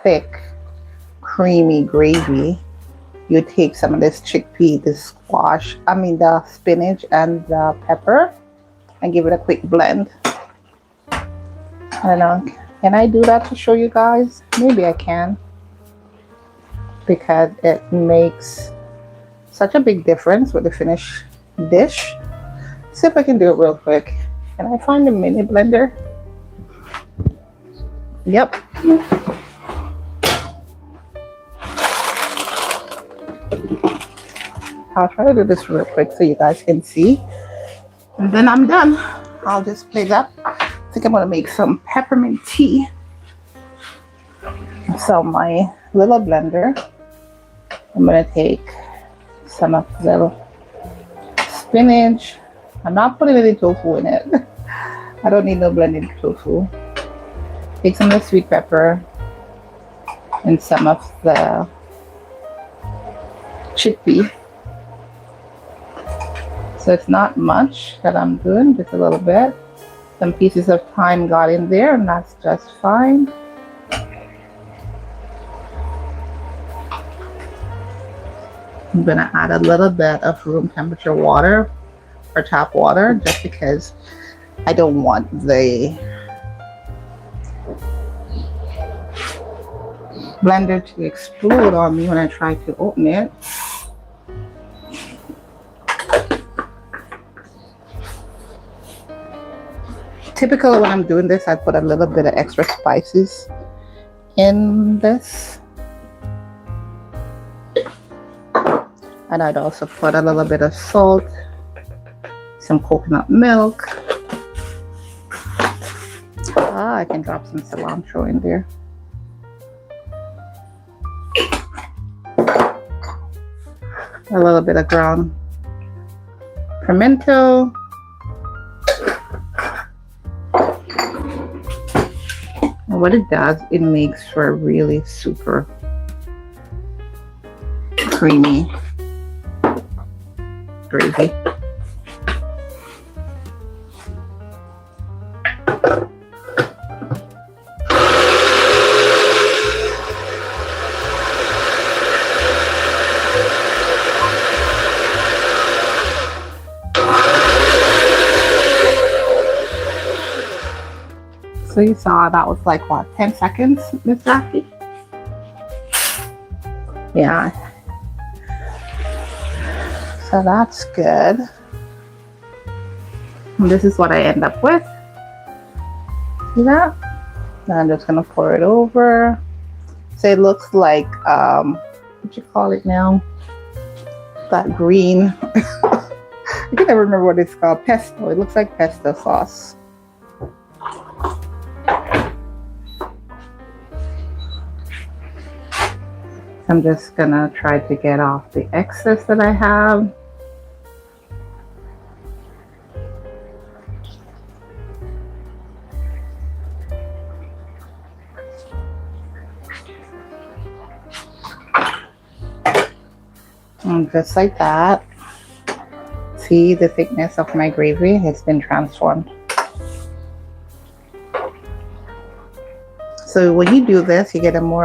thick, creamy gravy, you take some of this chickpea, the spinach and the pepper, and give it a quick blend. I don't know, can I do that to show you guys? Maybe I can, because it makes such a big difference with the finished dish. See if I can do it real quick. Can I find a mini blender? Yep. I'll try to do this real quick so you guys can see. And then I'm done. I'll just play that. I think I'm going to make some peppermint tea. So my little blender, I'm going to take some of the spinach. I'm not putting any tofu in it. I don't need no blended tofu. Take some of the sweet pepper and some of the chickpea. So it's not much that I'm doing, just a little bit. Some pieces of thyme got in there, and that's just fine. I'm gonna add a little bit of room temperature water or tap water, just because I don't want the blender to explode on me when I try to open it. Typically when I'm doing this, I put a little bit of extra spices in this. And I'd also put a little bit of salt, some coconut milk. I can drop some cilantro in there. A little bit of ground pimento. And what it does, it makes for a really super creamy gravy. So you saw that was like what, 10 seconds, Miss Jackie? Yeah. So that's good. And this is what I end up with. See that? And I'm just gonna pour it over. So it looks like what you call it now? That green. I can never remember what it's called. Pesto. It looks like pesto sauce. I'm just gonna try to get off the excess that I have. And just like that. See the thickness of my gravy? It's been transformed. So when you do this, you get a more